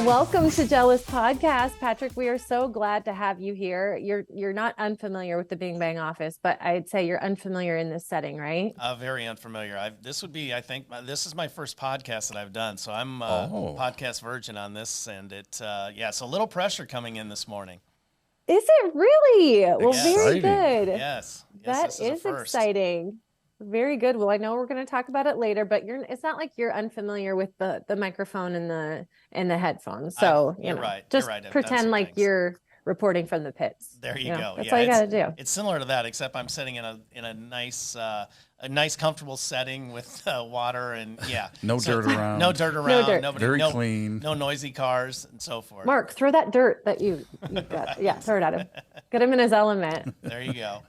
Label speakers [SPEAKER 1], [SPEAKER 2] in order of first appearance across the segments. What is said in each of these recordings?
[SPEAKER 1] Welcome to Jealous Podcast. Patrick, we are so glad to have you here. You're not unfamiliar with the Bing Bang office, but I'd say you're unfamiliar in this setting, right?
[SPEAKER 2] Very unfamiliar. This is my first podcast that I've done, so I'm podcast virgin on this, and it's a little pressure coming in this morning.
[SPEAKER 1] Is it really? Well,
[SPEAKER 2] Yes.
[SPEAKER 1] very
[SPEAKER 3] Exciting.
[SPEAKER 1] good.
[SPEAKER 2] Yes,
[SPEAKER 1] That
[SPEAKER 2] this is a first.
[SPEAKER 1] exciting. Very good. Well, I know we're going to talk about it later, but it's not like you're unfamiliar with the microphone and the headphones. So,
[SPEAKER 2] You're right.
[SPEAKER 1] just
[SPEAKER 2] You're right. I've done
[SPEAKER 1] pretend
[SPEAKER 2] some
[SPEAKER 1] like
[SPEAKER 2] things.
[SPEAKER 1] you're reporting from the pits.
[SPEAKER 2] There you go.
[SPEAKER 1] That's all you got to do.
[SPEAKER 2] It's similar to that, except I'm sitting in a nice comfortable setting with water and
[SPEAKER 3] No dirt around.
[SPEAKER 2] no dirt around,
[SPEAKER 1] No dirt.
[SPEAKER 2] nobody,
[SPEAKER 3] Very
[SPEAKER 2] no,
[SPEAKER 3] clean.
[SPEAKER 2] no noisy cars and so forth.
[SPEAKER 1] Mark, throw that dirt that you got. Yeah, throw it at him. Get him in his element.
[SPEAKER 2] There you go.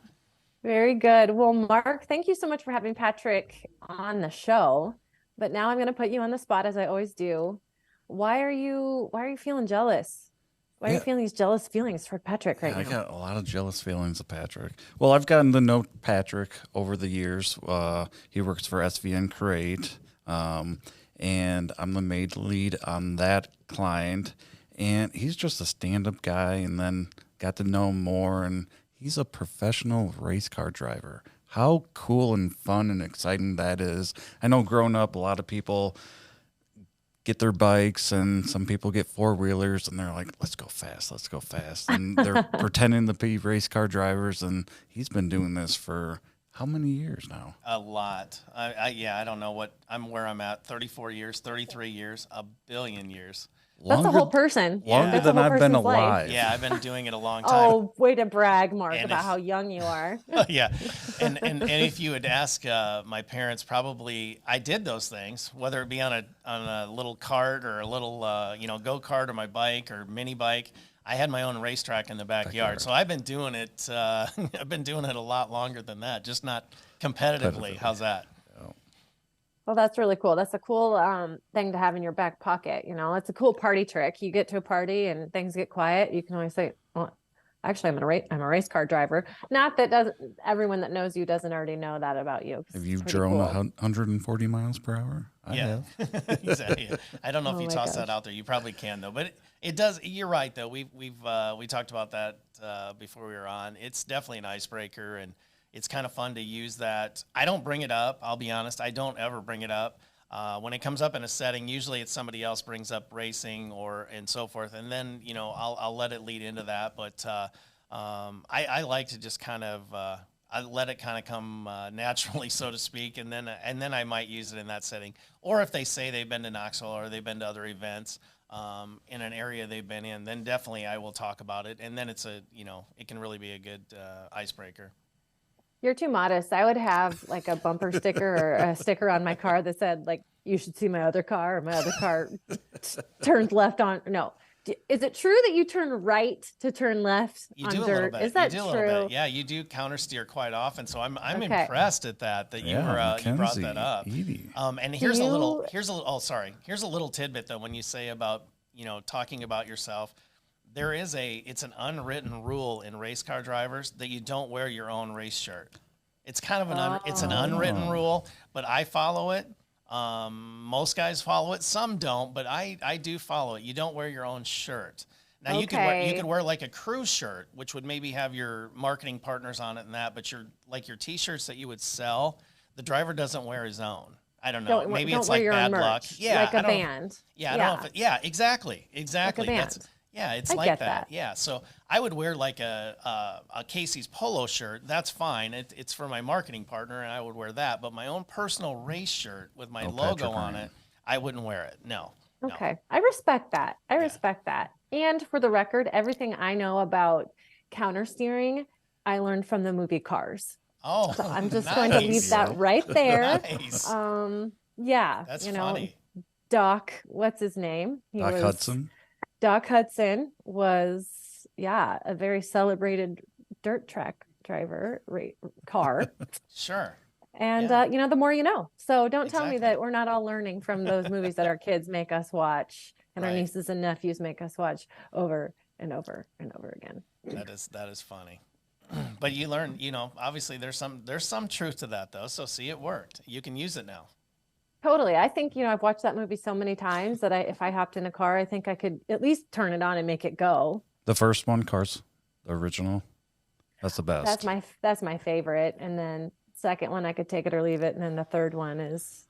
[SPEAKER 1] Very good. Well, Mark, thank you so much for having Patrick on the show. But now I'm going to put you on the spot, as I always do. Why are you feeling jealous? Why are you feeling these jealous feelings toward Patrick right
[SPEAKER 3] I
[SPEAKER 1] now?
[SPEAKER 3] got a lot of jealous feelings of Patrick. Well, I've gotten to know Patrick over the years. He works for SVN Create, and I'm the maid lead on that client. And he's just a stand-up guy, and then got to know him more, and he's a professional race car driver. How cool and fun and exciting that is. I know growing up, a lot of people get their bikes and some people get four-wheelers and they're like, let's go fast. And they're pretending to be race car drivers, and he's been doing this for how many years now?
[SPEAKER 2] A lot. I don't know where I'm at. 34 years, 33 years, a billion years.
[SPEAKER 1] That's a whole person.
[SPEAKER 3] Longer
[SPEAKER 1] That's a
[SPEAKER 3] than
[SPEAKER 1] whole
[SPEAKER 3] I've been
[SPEAKER 1] person's life.
[SPEAKER 3] alive.
[SPEAKER 2] Yeah, I've been doing it a long time.
[SPEAKER 1] Oh, way to brag, Mark,
[SPEAKER 2] And
[SPEAKER 1] about
[SPEAKER 2] if-
[SPEAKER 1] how young you are.
[SPEAKER 2] Yeah, and if you would ask my parents, probably I did those things, whether it be on a little cart or a little go kart or my bike or mini bike. I had my own racetrack in the backyard, so I've been doing it. I've been doing it a lot longer than that, just not competitively. How's that?
[SPEAKER 1] Well, that's really cool. That's a cool thing to have in your back pocket. It's a cool party trick. You get to a party and things get quiet. You can always say, well, actually, I'm a race car driver. Not that everyone that knows you doesn't already know that about you.
[SPEAKER 3] Have you driven 140 miles per hour? I have.
[SPEAKER 2] Exactly. I don't know if
[SPEAKER 1] Oh
[SPEAKER 2] you
[SPEAKER 1] my
[SPEAKER 2] toss
[SPEAKER 1] gosh.
[SPEAKER 2] that out there. You probably can though, but it does. You're right though. We talked about that before we were on. It's definitely an icebreaker, and it's kind of fun to use that. I don't bring it up. I'll be honest. I don't ever bring it up. When it comes up in a setting, usually it's somebody else brings up racing and so forth, and then I'll let it lead into that. But I like to just kind of I let it kind of come naturally, so to speak, and then I might use it in that setting. Or if they say they've been to Knoxville or they've been to other events in an area they've been in, then definitely I will talk about it, and then it can really be a good icebreaker.
[SPEAKER 1] You're too modest. I would have like a bumper sticker or a sticker on my car that said, like, you should see my other car, or my other car turned left on. No. Is it true that you turn right to turn left
[SPEAKER 2] You
[SPEAKER 1] on
[SPEAKER 2] do a
[SPEAKER 1] dirt?
[SPEAKER 2] little bit.
[SPEAKER 1] Is that
[SPEAKER 2] you do
[SPEAKER 1] true?
[SPEAKER 2] A little bit. Yeah, you do countersteer quite often, so I'm
[SPEAKER 1] Okay.
[SPEAKER 2] impressed at that you were you brought that up.
[SPEAKER 3] Edie.
[SPEAKER 2] And here's a little tidbit though. When you say about talking about yourself, it's an unwritten rule in race car drivers that you don't wear your own race shirt. It's kind of it's an unwritten rule, but I follow it. Most guys follow it, some don't, but I do follow it. You don't wear your own shirt. Now you could wear like a crew shirt, which would maybe have your marketing partners on it and that, but your t-shirts that you would sell, the driver doesn't wear his own. I don't know. Maybe it's like bad luck. Yeah,
[SPEAKER 1] like a band.
[SPEAKER 2] Yeah, I don't know exactly.
[SPEAKER 1] Like a band.
[SPEAKER 2] It's
[SPEAKER 1] I
[SPEAKER 2] like
[SPEAKER 1] get
[SPEAKER 2] that. Yeah, so I would wear like a Casey's polo shirt. That's fine. It's for my marketing partner, and I would wear that. But my own personal race shirt with my logo on it, I wouldn't wear it. No.
[SPEAKER 1] Okay. I respect that. I respect that. And for the record, everything I know about countersteering, I learned from the movie Cars.
[SPEAKER 2] Oh,
[SPEAKER 1] So I'm just going to leave that right there.
[SPEAKER 2] Nice.
[SPEAKER 1] Yeah.
[SPEAKER 2] That's funny.
[SPEAKER 1] Doc, what's his name?
[SPEAKER 3] Hudson.
[SPEAKER 1] Doc Hudson was, a very celebrated dirt track driver car.
[SPEAKER 2] Sure.
[SPEAKER 1] And, the more you know. So don't tell me that we're not all learning from those movies that our kids make us watch and our nieces and nephews make us watch over and over and over again.
[SPEAKER 2] That is funny. But you learn, obviously there's some truth to that though. So see, it worked. You can use it now.
[SPEAKER 1] Totally. I think, I've watched that movie so many times that if I hopped in a car, I think I could at least turn it on and make it go.
[SPEAKER 3] The first one, Cars, the original, that's the best.
[SPEAKER 1] That's my favorite. And then second one, I could take it or leave it. And then the third one is,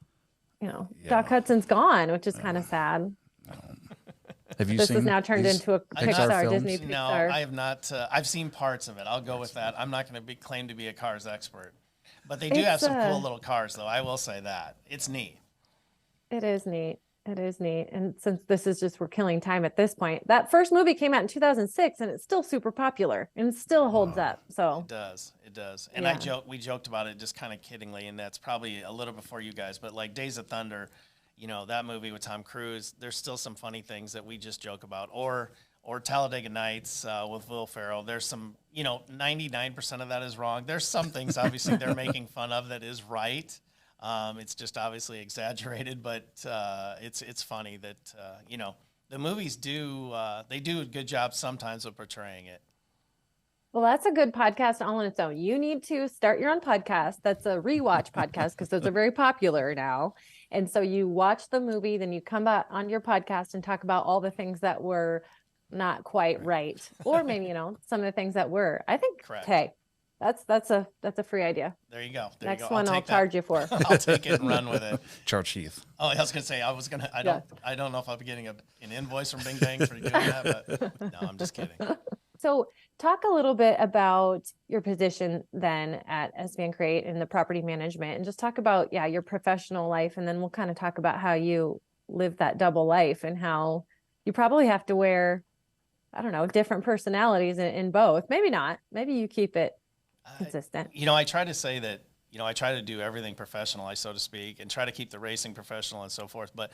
[SPEAKER 1] Doc Hudson's gone, which is kind of sad.
[SPEAKER 3] Have you
[SPEAKER 1] this
[SPEAKER 3] seen
[SPEAKER 1] is now turned into a Pixar Disney Pixar?
[SPEAKER 2] No, I have not. I've seen parts of it. I'll go with that. I'm not going to claim to be a Cars expert, but they do have some cool little cars, though. I will say that it's neat.
[SPEAKER 1] It is neat. It is neat. And since this is we're killing time at this point, that first movie came out in 2006 and it's still super popular and it still holds up. So
[SPEAKER 2] it does. And we joked about it just kind of kiddingly. And that's probably a little before you guys, but like Days of Thunder, that movie with Tom Cruise, there's still some funny things that we just joke about, or Talladega Nights with Will Ferrell. There's some, 99% of that is wrong. There's some things obviously they're making fun of that is right. It's just obviously exaggerated, but it's funny that the movies they do a good job sometimes of portraying it.
[SPEAKER 1] Well, that's a good podcast all on its own. You need to start your own podcast. That's a Rewatch Podcast because those are very popular now. And so you watch the movie, then you come back on your podcast and talk about all the things that were not quite right, or maybe some of the things that were. I think.
[SPEAKER 2] Correct.
[SPEAKER 1] Hey. That's a free idea.
[SPEAKER 2] There you go.
[SPEAKER 1] Next one I'll charge you for.
[SPEAKER 2] I'll take it and run with it.
[SPEAKER 3] Charge Heath.
[SPEAKER 2] Oh, I was gonna say I don't know if I'll be getting an invoice from Bing Bang for doing that, but no, I'm just kidding.
[SPEAKER 1] So talk a little bit about your position then at SVN Create in the property management, and just talk about your professional life, and then we'll kind of talk about how you live that double life and how you probably have to wear, I don't know, different personalities in both. Maybe not. Maybe you keep it consistent.
[SPEAKER 2] I try to say that, I try to do everything professional, so to speak, and try to keep the racing professional and so forth. But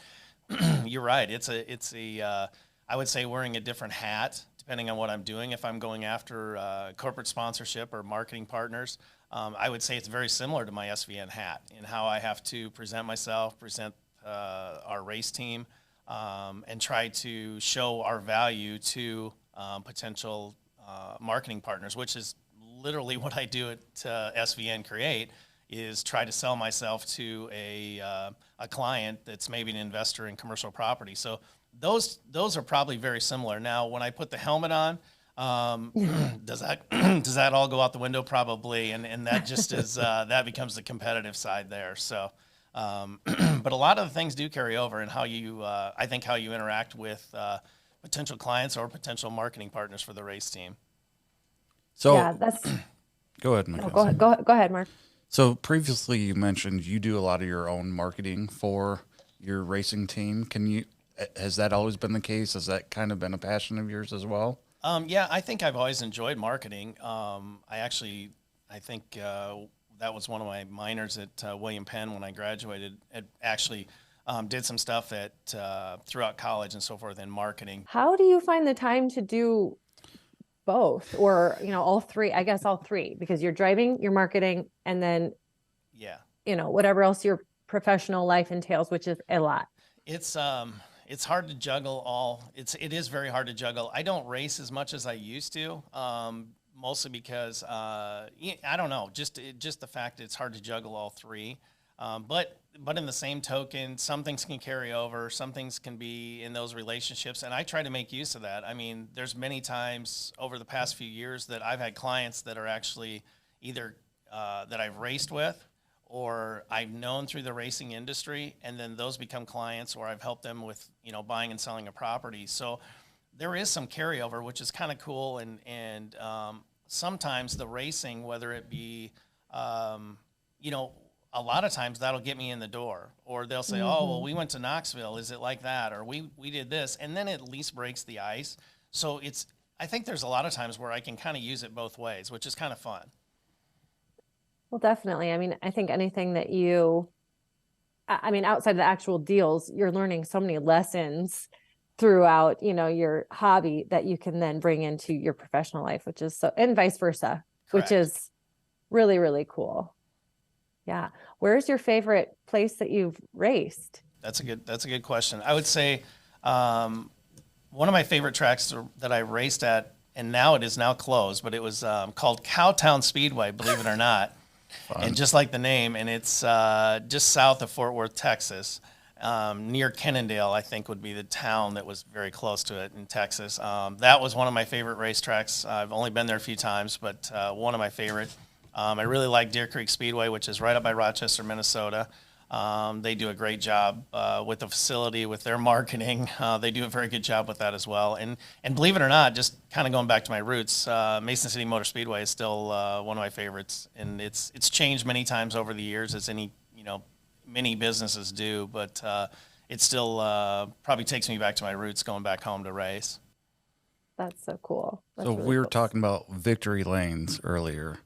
[SPEAKER 2] you're right. It's I would say wearing a different hat depending on what I'm doing. If I'm going after corporate sponsorship or marketing partners, I would say it's very similar to my SVN hat in how I have to present myself, present our race team, and try to show our value to potential marketing partners, which is literally what I do at SVN Create, is try to sell myself to a client that's maybe an investor in commercial property. So those are probably very similar. Now, when I put the helmet on, does that all go out the window? Probably, and that just is that becomes the competitive side there. So, but a lot of the things do carry over in how you I think how you interact with potential clients or potential marketing partners for the race team.
[SPEAKER 3] So
[SPEAKER 1] that's.
[SPEAKER 3] Go ahead, Mackenzie.
[SPEAKER 1] Go ahead, Mark.
[SPEAKER 3] So previously you mentioned you do a lot of your own marketing for your racing team. Has that always been the case? Has that kind of been a passion of yours as well?
[SPEAKER 2] Yeah, I think I've always enjoyed marketing. I think that was one of my minors at William Penn when I graduated. It actually did some stuff throughout college and so forth in marketing.
[SPEAKER 1] How do you find the time to do both, or all three? I guess all three, because you're driving, you're marketing, and then whatever else your professional life entails, which is a lot. It's
[SPEAKER 2] hard to juggle all. It is very hard to juggle. I don't race as much as I used to, mostly because I don't know, just the fact that it's hard to juggle all three. But in the same token, some things can carry over, some things can be in those relationships, and I try to make use of that. I mean, there's many times over the past few years that I've had clients that are actually either that I've raced with or I've known through the racing industry, and then those become clients, or I've helped them with buying and selling a property. So there is some carryover, which is kind of cool, and sometimes the racing, whether it be a lot of times that'll get me in the door, or they'll say, oh, well, we went to Knoxville. Is it like that? Or we did this. And then it at least breaks the ice. So I think there's a lot of times where I can kind of use it both ways, which is kind of fun.
[SPEAKER 1] Well, definitely. I mean, I think anything that outside of the actual deals, you're learning so many lessons throughout, your hobby that you can then bring into your professional life, which is and vice versa,
[SPEAKER 2] Correct.
[SPEAKER 1] Which is really, really cool. Yeah. Where's your favorite place that you've raced?
[SPEAKER 2] That's a good question. I would say one of my favorite tracks that I raced at, and now it is now closed, but it was called Cowtown Speedway, believe it or not. And just like the name, and it's just south of Fort Worth, Texas, near Kennendale, I think would be the town that was very close to it in Texas. That was one of my favorite racetracks. I've only been there a few times, but one of my favorite. I really like Deer Creek Speedway, which is right up by Rochester, Minnesota. They do a great job with the facility, with their marketing. They do a very good job with that as well. And believe it or not, just kind of going back to my roots, Mason City Motor Speedway is still one of my favorites. And it's changed many times over the years, as many businesses do. But it still probably takes me back to my roots, going back home to race.
[SPEAKER 1] That's so cool.
[SPEAKER 3] So we were talking about victory lanes earlier.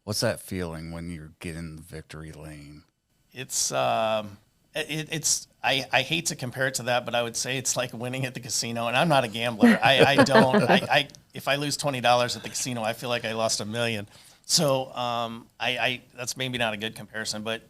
[SPEAKER 3] What's that feeling when you get in the victory lane?
[SPEAKER 2] It's it's I hate to compare it to that, but I would say it's like winning at the casino. And I'm not a gambler. I don't. If I lose $20 at the casino, I feel like I lost $1 million. So I that's maybe not a good comparison, but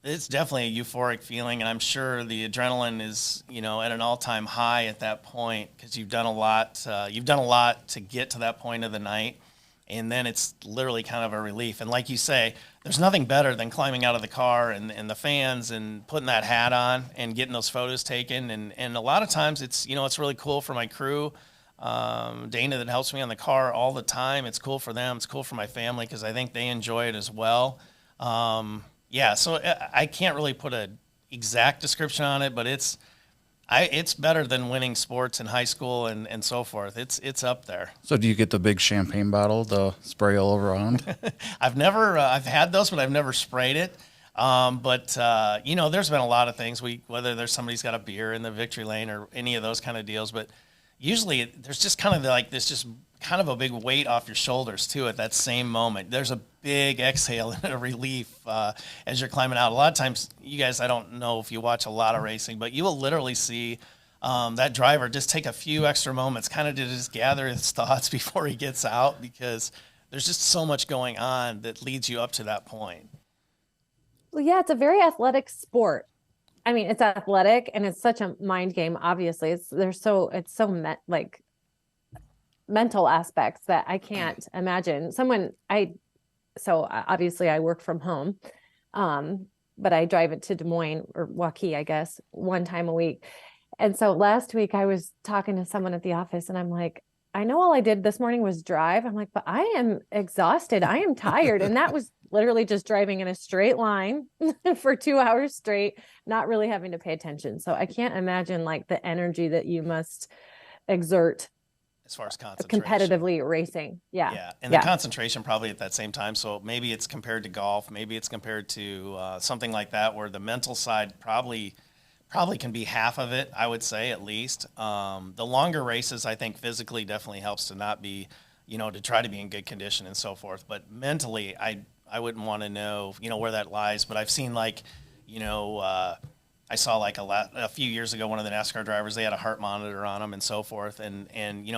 [SPEAKER 2] it's definitely a euphoric feeling, and I'm sure the adrenaline is at an all-time high at that point, because you've done a lot. You've done a lot to get to that point of the night. And then it's literally kind of a relief. And like you say, there's nothing better than climbing out of the car and the fans and putting that hat on and getting those photos taken. And a lot of times it's really cool for my crew. Dana, that helps me on the car all the time. It's cool for them. It's cool for my family, because I think they enjoy it as well. So I can't really put an exact description on it, but it's better than winning sports in high school and so forth. It's up there.
[SPEAKER 3] So do you get the big champagne bottle to spray all around?
[SPEAKER 2] I've never, I've had those, but I've never sprayed it. But there's been a lot of things, whether there's somebody's got a beer in the victory lane or any of those kind of deals, but usually there's just kind of like this, just kind of a big weight off your shoulders too at that same moment. There's a big exhale and a relief as you're climbing out. A lot of times, you guys, I don't know if you watch a lot of racing, but you will literally see that driver just take a few extra moments kind of to just gather his thoughts before he gets out, because there's just so much going on that leads you up to that point.
[SPEAKER 1] Well, yeah, it's a very athletic sport. I mean, it's athletic and it's such a mind game. Obviously, it's so mental aspects that I can't imagine so obviously I work from home, but I drive it to Des Moines or Waukee, I guess, one time a week. And so last week I was talking to someone at the office and I'm like, I know all I did this morning was drive. I'm like, but I am exhausted. I am tired. And that was literally just driving in a straight line for 2 hours straight, not really having to pay attention. So I can't imagine like the energy that you must exert
[SPEAKER 2] as far as concentration,
[SPEAKER 1] competitively racing.
[SPEAKER 2] Yeah. And the concentration probably at that same time. So maybe it's compared to golf, maybe it's compared to something like that, where the mental side probably can be half of it, I would say, at least. The longer races, I think physically definitely helps to not be, to try to be in good condition and so forth. But mentally, I wouldn't want to know, where that lies. But I've seen I saw a few years ago, one of the NASCAR drivers, they had a heart monitor on them and so forth. And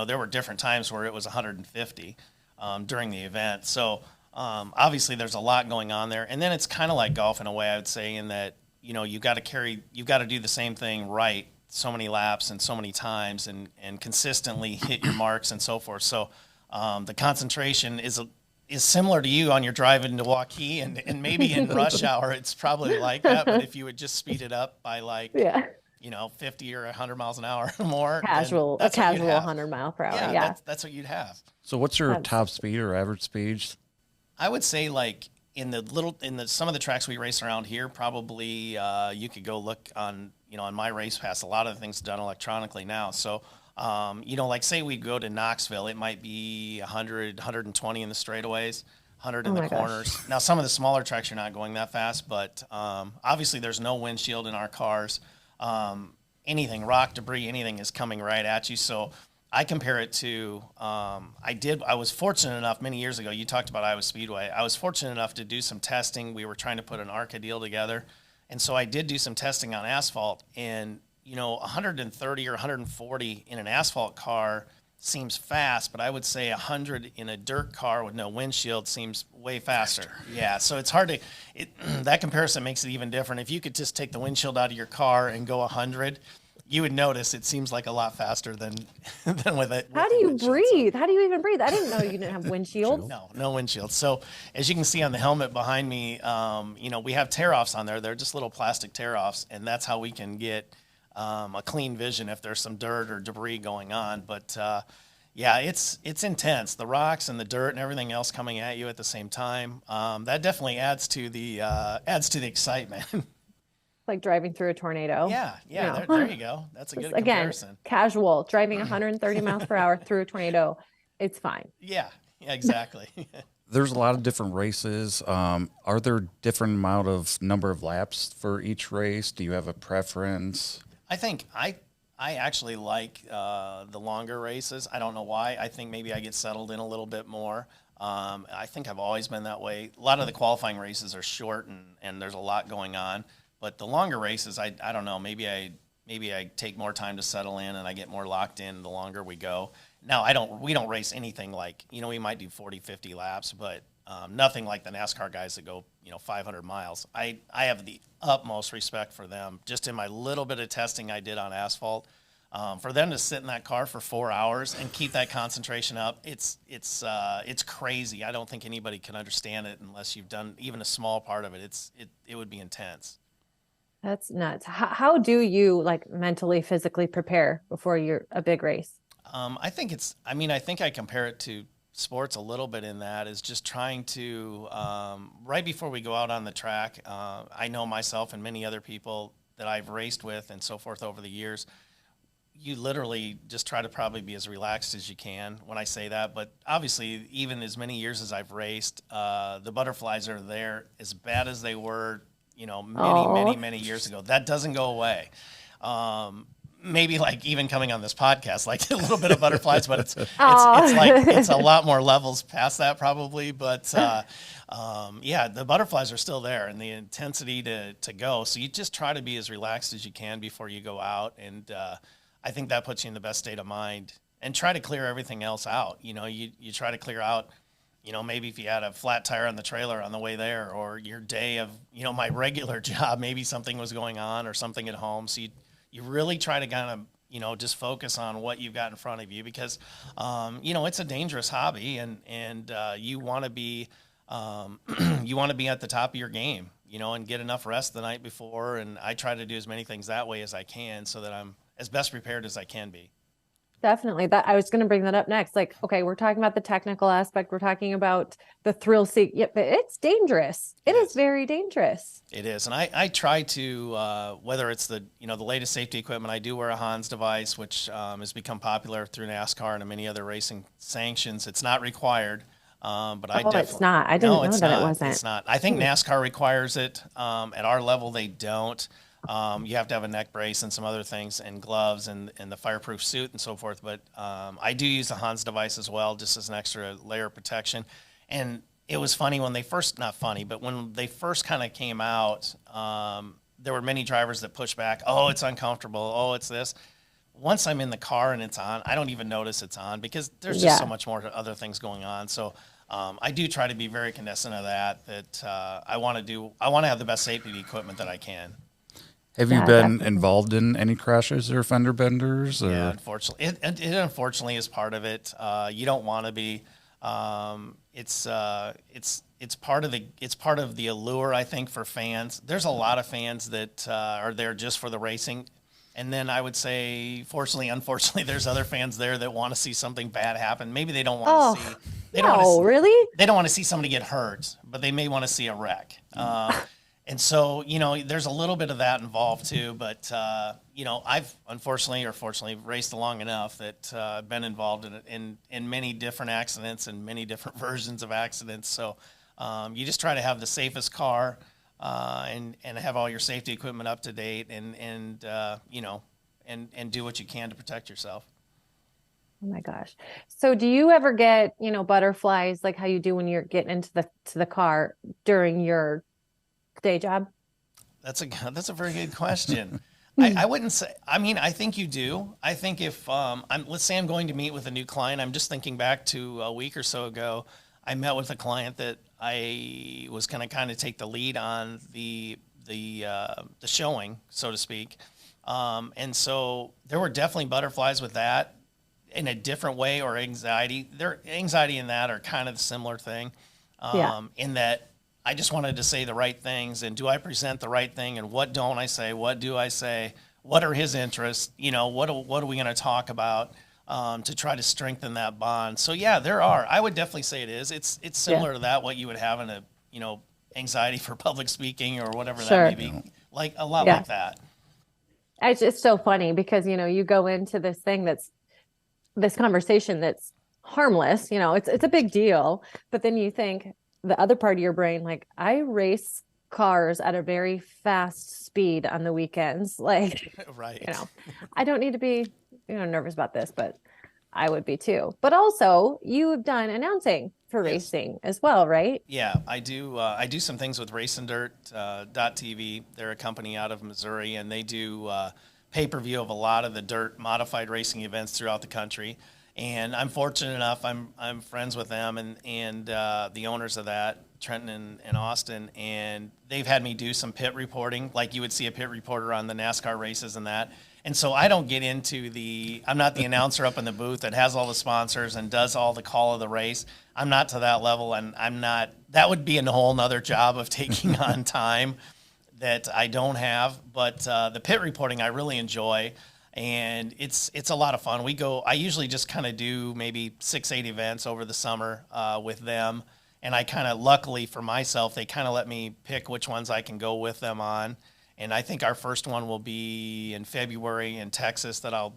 [SPEAKER 2] there were different times where it was 150 during the event. So obviously there's a lot going on there. And then it's kind of like golf in a way, I would say, in that, you've got to do the same thing right so many laps and so many times and consistently hit your marks and so forth. So the concentration is similar to you on your drive into Waukee, and maybe in rush hour it's probably like that, but if you would just speed it up by 50 or 100 miles an hour or more,
[SPEAKER 1] a casual 100 mile per hour. Yeah.
[SPEAKER 2] That's what you'd have.
[SPEAKER 3] So what's your top speed or average speed?
[SPEAKER 2] I would say some of the tracks we race around here, probably you could go look on my race pass. A lot of the things done electronically now. So say we go to Knoxville, it might be 100, 120 in the straightaways, 100 in the corners. Gosh. Now, some of the smaller tracks, you're not going that fast, but obviously there's no windshield in our cars. Anything, rock, debris, anything is coming right at you. So I compare it to, I was fortunate enough many years ago, you talked about Iowa Speedway. I was fortunate enough to do some testing. We were trying to put an ARCA deal together. And so I did do some testing on asphalt, and 130 or 140 in an asphalt car seems fast, but I would say 100 in a dirt car with no windshield seems way faster. Yeah, so it's hard to that comparison makes it even different. If you could just take the windshield out of your car and go 100, you would notice it seems like a lot faster than with it.
[SPEAKER 1] How do you breathe? How do you even breathe? I didn't know you didn't have windshields.
[SPEAKER 2] No windshield. So as you can see on the helmet behind me, we have tear-offs on there. They're just little plastic tear-offs, and that's how we can get a clean vision if there's some dirt or debris going on. But yeah, it's intense. The rocks and the dirt and everything else coming at you at the same time. That definitely adds to the excitement.
[SPEAKER 1] Like driving through a tornado.
[SPEAKER 2] Yeah. There you go. That's a good comparison.
[SPEAKER 1] Again, casual, driving 130 miles per hour through a tornado. It's fine.
[SPEAKER 2] Yeah, exactly.
[SPEAKER 3] There's a lot of different races. Are there different number of laps for each race? Do you have a preference?
[SPEAKER 2] I think I actually like the longer races. I don't know why. I think maybe I get settled in a little bit more. I think I've always been that way. A lot of the qualifying races are short and there's a lot going on. But the longer races, I don't know. Maybe I take more time to settle in and I get more locked in the longer we go. Now we don't race anything like, we might do 40, 50 laps, but nothing like the NASCAR guys that go 500 miles. I have the utmost respect for them. Just in my little bit of testing I did on asphalt, for them to sit in that car for 4 hours and keep that concentration up, it's crazy. I don't think anybody can understand it unless you've done even a small part of it. It would be intense.
[SPEAKER 1] That's nuts. How do you mentally, physically prepare before a big race?
[SPEAKER 2] I think I compare it to sports a little bit in that is just trying to, right before we go out on the track, I know myself and many other people that I've raced with and so forth over the years, you literally just try to probably be as relaxed as you can when I say that. But obviously, even as many years as I've raced, the butterflies are there as bad as they were many years ago. That doesn't go away. Maybe even coming on this podcast, a little bit of butterflies, but it's a lot more levels past that probably. But the butterflies are still there and the intensity to go. So you just try to be as relaxed as you can before you go out. And I think that puts you in the best state of mind and try to clear everything else out. You try to clear out, maybe if you had a flat tire on the trailer on the way there or your day of, my regular job, maybe something was going on or something at home. So you really try to kind of, just focus on what you've got in front of you because, it's a dangerous hobby and you want to be at the top of your game, and get enough rest the night before. And I try to do as many things that way as I can so that I'm as best prepared as I can be.
[SPEAKER 1] Definitely. That I was going to bring that up next. Okay, we're talking about the technical aspect. We're talking about the thrill seek. Yeah, but it's dangerous. It is very dangerous.
[SPEAKER 2] It is. And I try to, whether it's the latest safety equipment, I do wear a Hans device, which has become popular through NASCAR and many other racing sanctions. It's not required. But
[SPEAKER 1] it's not. I didn't know that it wasn't.
[SPEAKER 2] It's not. I think NASCAR requires it. At our level, they don't. You have to have a neck brace and some other things and gloves and the fireproof suit and so forth. But I do use the Hans device as well, just as an extra layer of protection. And it was funny when they first, not funny, but when they first kind of came out, there were many drivers that pushed back. Oh, it's uncomfortable. Oh, it's this. Once I'm in the car and it's on, I don't even notice it's on because there's just so much more to other things going on. So I do try to be very cognizant of that I want to have the best safety equipment that I can.
[SPEAKER 3] Have you been involved in any crashes or fender benders? Or?
[SPEAKER 2] Yeah, unfortunately, it unfortunately is part of it. You don't want to be. It's part of the allure, I think, for fans. There's a lot of fans that are there just for the racing, and then I would say, fortunately, unfortunately, there's other fans there that want to see something bad happen. Maybe they don't want to see. They don't want to see somebody get hurt, but they may want to see a wreck. And so, there's a little bit of that involved too, but, I've unfortunately or fortunately raced long enough that I've been involved in many different accidents and many different versions of accidents. So you just try to have the safest car and have all your safety equipment up to date and do what you can to protect yourself.
[SPEAKER 1] Oh my gosh. So do you ever get, butterflies like how you do when you're getting into the car during your day job?
[SPEAKER 2] That's a very good question. I wouldn't say, I think you do. I think if let's say I'm going to meet with a new client, I'm just thinking back to a week or so ago, I met with a client that I was going to kind of take the lead on the showing, so to speak. And so there were definitely butterflies with that in a different way, or anxiety. Anxiety and that are kind of the similar thing, in that I just wanted to say the right things, and do I present the right thing, and what don't I say? What do I say? What are his interests? What are we going to talk about to try to strengthen that bond? So yeah, there are. I would definitely say it is. It's similar to that, what you would have in a anxiety for public speaking or whatever that may be, like a lot like that.
[SPEAKER 1] It's so funny because you go into this conversation that's harmless. It's a big deal, but then you think the other part of your brain, like, I race cars at a very fast speed on the weekends, like
[SPEAKER 2] right.
[SPEAKER 1] I don't need to be nervous about this, but I would be too. But also, you have done announcing for racing as well, right?
[SPEAKER 2] Yeah, I do. I do some things with RacinDirt.tv. They're a company out of Missouri, and they do pay-per-view of a lot of the dirt modified racing events throughout the country. And I'm fortunate enough, I'm friends with them and the owners of that, Trenton and Austin, and they've had me do some pit reporting, like you would see a pit reporter on the NASCAR races and that. And so I don't get into I'm not the announcer up in the booth that has all the sponsors and does all the call of the race. I'm not to that level, and that would be a whole nother job of taking on time that I don't have. But the pit reporting I really enjoy. And it's a lot of fun. I usually just kind of do maybe 6-8 events over the summer with them. And I kind of, luckily for myself, they kind of let me pick which ones I can go with them on. And I think our first one will be in February in Texas that I'll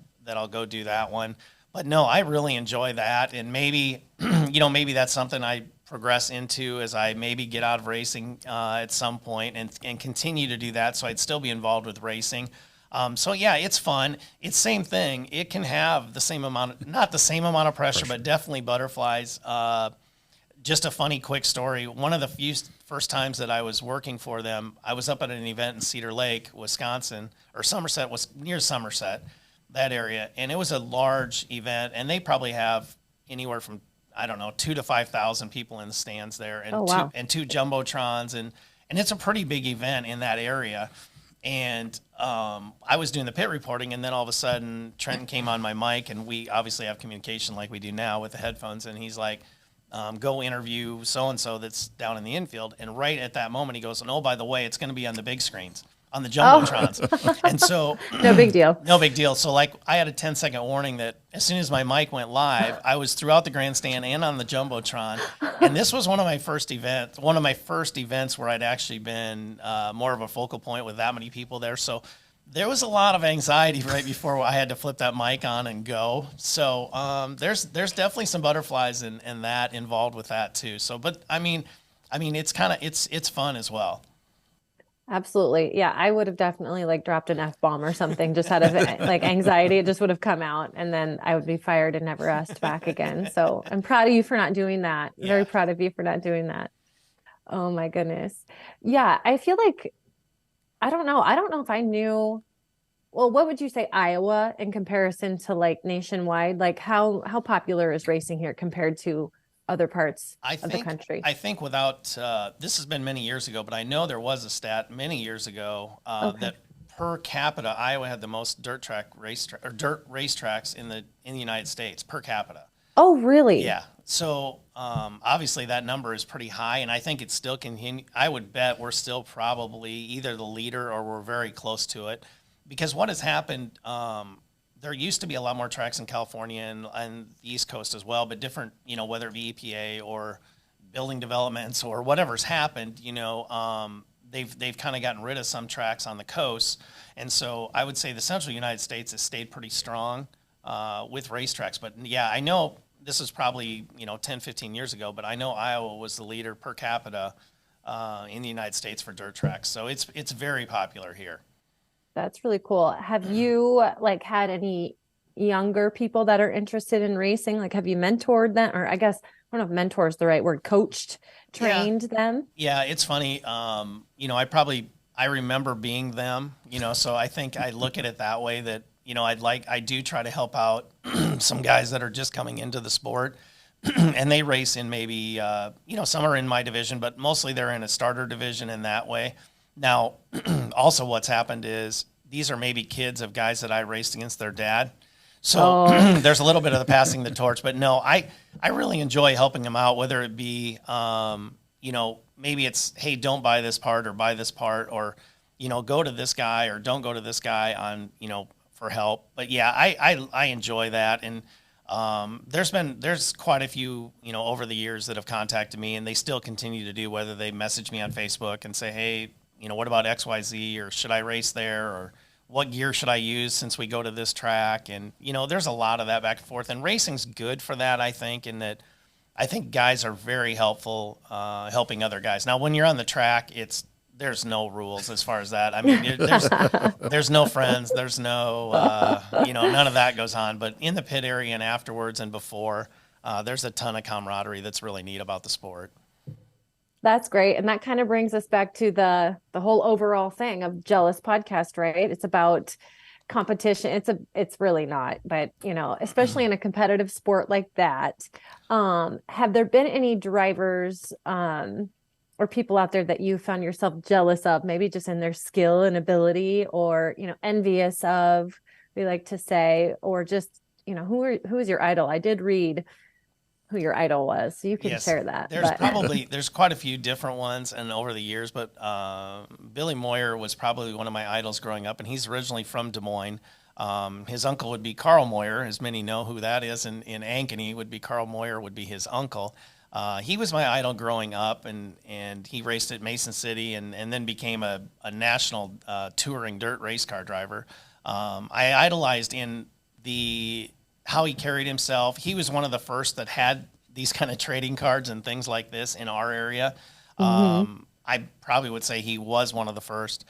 [SPEAKER 2] go do that one. But no, I really enjoy that. And maybe, maybe that's something I progress into as I maybe get out of racing at some point and continue to do that. So I'd still be involved with racing. So yeah, it's fun. It's same thing. It can have the same amount, not the same amount of pressure, but definitely butterflies. Just a funny quick story. One of the first times that I was working for them, I was up at an event in Cedar Lake, Wisconsin, or Somerset, was near Somerset, that area. And it was a large event, and they probably have anywhere from, 2,000 to 5,000 people in the stands there, and two jumbotrons. And it's a pretty big event in that area. And I was doing the pit reporting, and then all of a sudden Trenton came on my mic, and we obviously have communication like we do now with the headphones, and he's like, go interview so-and-so that's down in the infield. And right at that moment he goes, and oh, by the way, it's going to be on the big screens, on the jumbotrons. And so
[SPEAKER 1] no big deal.
[SPEAKER 2] No big deal. So like I had a 10-second warning that as soon as my mic went live, I was throughout the grandstand and on the jumbotron. And this was one of my first events where I'd actually been more of a focal point with that many people there. So there was a lot of anxiety right before I had to flip that mic on and go. So there's definitely some butterflies and that involved with that too. So, but I mean, it's fun as well.
[SPEAKER 1] Absolutely. Yeah. I would have definitely dropped an F-bomb or something just out of anxiety. It just would have come out, and then I would be fired and never asked back again. So I'm proud of you for not doing that. Yeah. Very proud of you for not doing that. Oh my goodness. Yeah. I feel like, I don't know if I knew, well, what would you say Iowa in comparison to nationwide? How popular is racing here compared to other parts of the country?
[SPEAKER 2] I think without, this has been many years ago, but I know there was a stat many years ago that per capita, Iowa had the most dirt racetracks in the United States per capita.
[SPEAKER 1] Oh, really?
[SPEAKER 2] Yeah. So obviously that number is pretty high, and I think it's still continue. I would bet we're still probably either the leader or we're very close to it, because what has happened, there used to be a lot more tracks in California and the East Coast as well, but different, whether it be EPA or building developments or whatever's happened, they've kind of gotten rid of some tracks on the coast. And so I would say the central United States has stayed pretty strong with racetracks. But yeah, I know this is probably, 10, 15 years ago, but I know Iowa was the leader per capita in the United States for dirt tracks. So it's very popular here.
[SPEAKER 1] That's really cool. Have you had any younger people that are interested in racing? Have you mentored them, or I guess, I don't know if mentor is the right word, trained them?
[SPEAKER 2] Yeah, it's funny. I remember being them, so I think I look at it that way, that, I do try to help out some guys that are just coming into the sport and they race in maybe, some are in my division, but mostly they're in a starter division in that way. Now, also what's happened is these are maybe kids of guys that I raced against their dad. So there's a little bit of the passing the torch, but no, I really enjoy helping them out, whether it be, maybe it's, hey, don't buy this part or buy this part, or, go to this guy or don't go to this guy on, for help. But yeah, I enjoy that. And there's quite a few, over the years that have contacted me, and they still continue to do, whether they message me on Facebook and say, hey, what about XYZ, or should I race there, or what gear should I use since we go to this track? And, there's a lot of that back and forth, and racing's good for that, I think, in that I think guys are very helpful, helping other guys. Now, when you're on the track, there's no rules as far as that. I mean, there's no friends, there's no, none of that goes on. But in the pit area and afterwards and before, there's a ton of camaraderie that's really neat about the sport.
[SPEAKER 1] That's great. And that kind of brings us back to the whole overall thing of Jealous Podcast, right? It's about competition. It's really not, but especially in a competitive sport like that. Have there been any drivers or people out there that you found yourself jealous of, maybe just in their skill and ability, or envious of, we like to say, or just who is your idol? I did read who your idol was, so you can share that.
[SPEAKER 2] There's quite a few different ones and over the years, but Billy Moyer was probably one of my idols growing up, and he's originally from Des Moines. His uncle would be Carl Moyer, as many know who that is, in Ankeny would be Carl Moyer, would be his uncle. He was my idol growing up, and he raced at Mason City and then became a national touring dirt race car driver. I idolized in how he carried himself. He was one of the first that had these kind of trading cards and things like this in our area. I probably would say he was one of the first.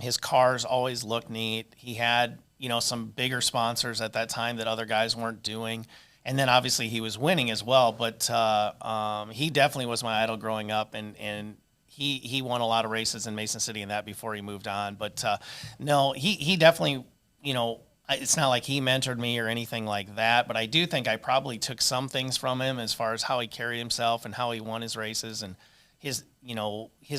[SPEAKER 2] His cars always looked neat. He had, some bigger sponsors at that time that other guys weren't doing. And then obviously he was winning as well, but he definitely was my idol growing up, and he won a lot of races in Mason City and that before he moved on. But no, he definitely, it's not like he mentored me or anything like that, but I do think I probably took some things from him as far as how he carried himself and how he won his races. And his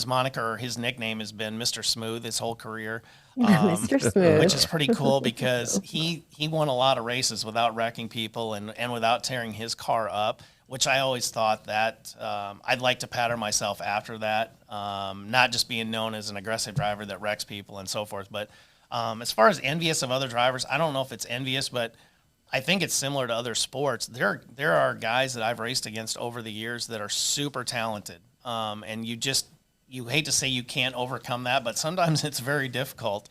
[SPEAKER 2] moniker, or his nickname, has been Mr. Smooth his whole career.
[SPEAKER 1] Mr. Smooth.
[SPEAKER 2] Which is pretty cool because he won a lot of races without wrecking people and without tearing his car up, which I always thought that I'd like to pattern myself after that, not just being known as an aggressive driver that wrecks people and so forth, but as far as envious of other drivers, I don't know if it's envious, but I think it's similar to other sports. There are guys that I've raced against over the years that are super talented, and you hate to say you can't overcome that, but sometimes it's very difficult.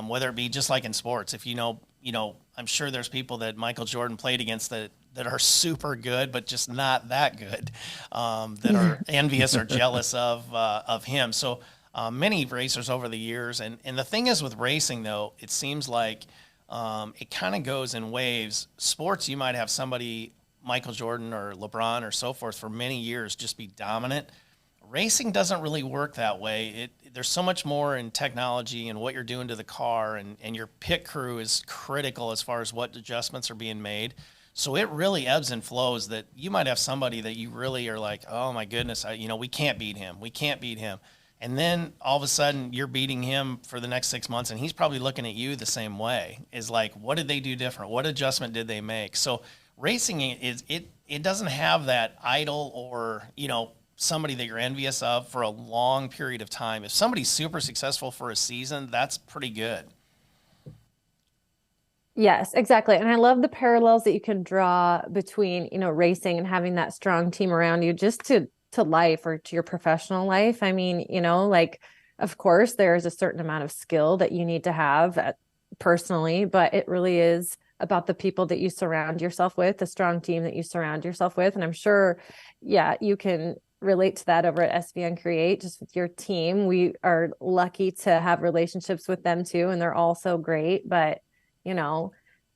[SPEAKER 2] Whether it be just like in sports, if I'm sure there's people that Michael Jordan played against that are super good, but just not that good, that are envious or jealous of him. So. Many racers over the years. And the thing is with racing, though, it seems like it kind of goes in waves. Sports, you might have somebody, Michael Jordan or LeBron or so forth, for many years just be dominant. Racing doesn't really work that way. There's so much more in technology and what you're doing to the car, and your pit crew is critical as far as what adjustments are being made. So it really ebbs and flows, that you might have somebody that you really are like, oh, my goodness, we can't beat him. We can't beat him. And then all of a sudden you're beating him for the next 6 months, and he's probably looking at you the same way. Is like, what did they do different? What adjustment did they make? So racing it doesn't have that idol or, somebody that you're envious of for a long period of time. If somebody's super successful for a season, that's pretty good.
[SPEAKER 1] Yes, exactly. And I love the parallels that you can draw between, racing and having that strong team around you, just to life or to your professional life. I mean, of course, there's a certain amount of skill that you need to have personally, but it really is about the people that you surround yourself with, the strong team that you surround yourself with. And I'm sure, you can relate to that over at SVN Create, just with your team. We are lucky to have relationships with them too, and they're all so great. But,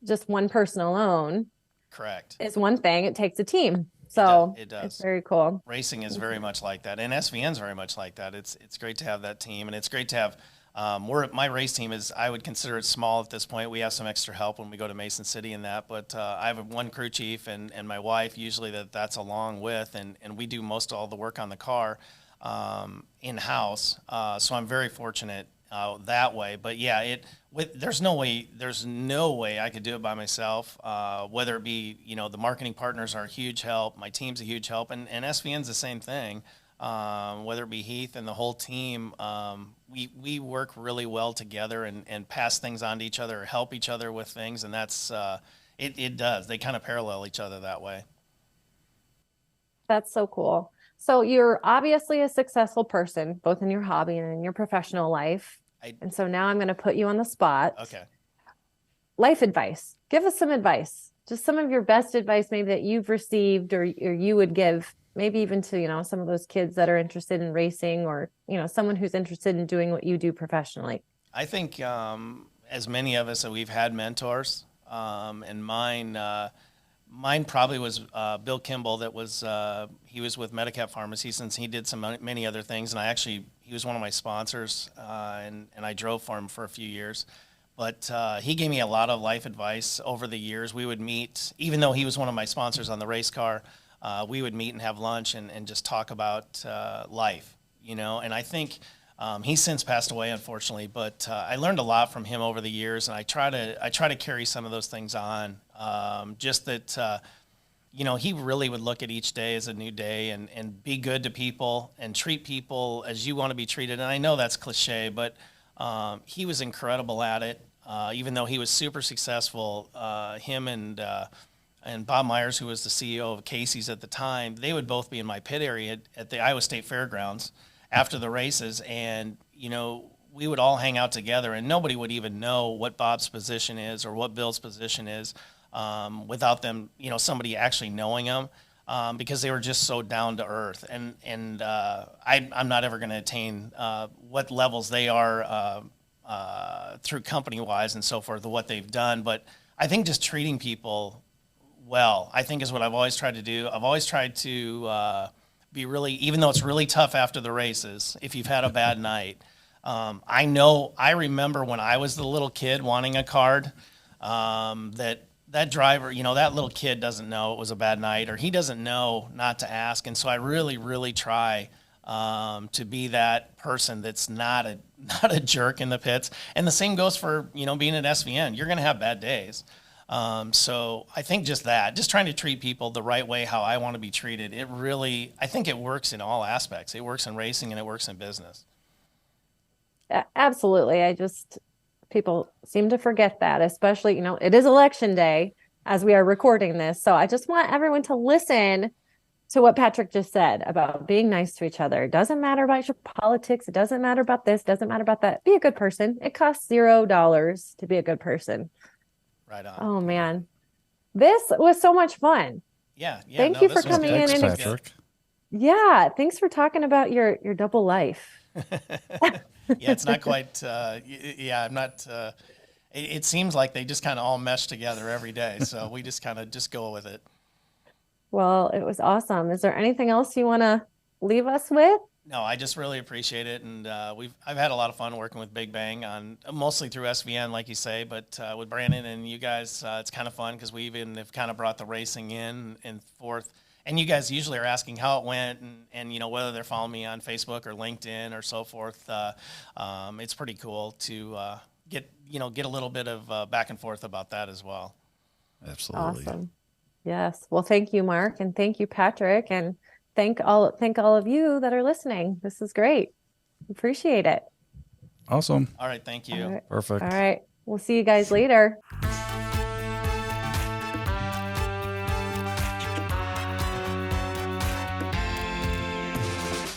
[SPEAKER 1] just one person alone,
[SPEAKER 2] correct,
[SPEAKER 1] is one thing. It takes a team. So
[SPEAKER 2] it does.
[SPEAKER 1] It's very cool.
[SPEAKER 2] Racing is very much like that, and SVN's very much like that. It's great to have that team, and it's great to have. My race team is, I would consider it small at this point. We have some extra help when we go to Mason City and that, but I have one crew chief and my wife usually that's along with, and we do most of all the work on the car in house. So I'm very fortunate that way. But yeah, there's no way I could do it by myself. Whether it be, the marketing partners are a huge help. My team's a huge help, and SVN's the same thing. Whether it be Heath and the whole team, we work really well together and pass things on to each other, or help each other with things, and that's it does. They kind of parallel each other that way.
[SPEAKER 1] That's so cool. So you're obviously a successful person, both in your hobby and in your professional life. And so now I'm going to put you on the spot.
[SPEAKER 2] Okay.
[SPEAKER 1] Life advice. Give us some advice. Just some of your best advice maybe that you've received or you would give maybe even to, some of those kids that are interested in racing or, someone who's interested in doing what you do professionally.
[SPEAKER 2] I think as many of us, we've had mentors, and mine probably was Bill Kimball. That was he was with Medicap Pharmacy since he did many other things, and he was one of my sponsors, and I drove for him for a few years. But he gave me a lot of life advice over the years. We would meet, even though he was one of my sponsors on the race car, we would meet and have lunch and just talk about life, and I think he's since passed away, unfortunately, but I learned a lot from him over the years, and I try to carry some of those things on. Just that, he really would look at each day as a new day and be good to people and treat people as you want to be treated. And I know that's cliche, but he was incredible at it. Even though he was super successful, him and Bob Myers, who was the CEO of Casey's at the time, they would both be in my pit area at the Iowa State Fairgrounds after the races, and we would all hang out together, and nobody would even know what Bob's position is or what Bill's position is without them, somebody actually knowing them, because they were just so down to earth. And I'm not ever going to attain what levels they are through company-wise and so forth, what they've done. But I think just treating people well, I think, is what I've always tried to do. I've always tried to be really, even though it's really tough after the races, if you've had a bad night. I remember when I was the little kid wanting a card, that driver, that little kid doesn't know it was a bad night, or he doesn't know not to ask. And so I really, really try to be that person that's not a jerk in the pits. And the same goes for, being at SVN. You're going to have bad days. So I think just trying to treat people the right way, how I want to be treated, I think it works in all aspects. It works in racing and it works in business.
[SPEAKER 1] Absolutely. People seem to forget that, especially, it is election day as we are recording this. So I just want everyone to listen to what Patrick just said about being nice to each other. It doesn't matter about your politics. It doesn't matter about this. Doesn't matter about that. Be a good person. It costs $0 to be a good person.
[SPEAKER 2] Right on.
[SPEAKER 1] Oh man, this was so much fun.
[SPEAKER 2] Yeah.
[SPEAKER 1] Thank you for coming in.
[SPEAKER 3] Thanks, Patrick.
[SPEAKER 1] Yeah. Thanks for talking about your double life.
[SPEAKER 2] Yeah, it's not quite. I'm not. It seems like they just kind of all mesh together every day. So we just kind of go with it. Well, it was awesome. Is there anything else you want to leave us with? No, I just really appreciate it, and I've had a lot of fun working with Big Bang on mostly through SVN, like you say, but with Brandon and you guys, it's kind of fun because we even have kind of brought the racing in and forth. And you guys usually are asking how it went and whether they're following me on Facebook or LinkedIn or so forth. It's pretty cool to get a little bit of back and forth about that as well.
[SPEAKER 3] Absolutely.
[SPEAKER 1] Awesome. Yes. Well, thank you, Mark, and thank you, Patrick, and thank all of you that are listening. This is great. Appreciate it.
[SPEAKER 3] Awesome.
[SPEAKER 2] All right. Thank you.
[SPEAKER 1] All right.
[SPEAKER 3] Perfect.
[SPEAKER 1] All right. We'll see you guys later.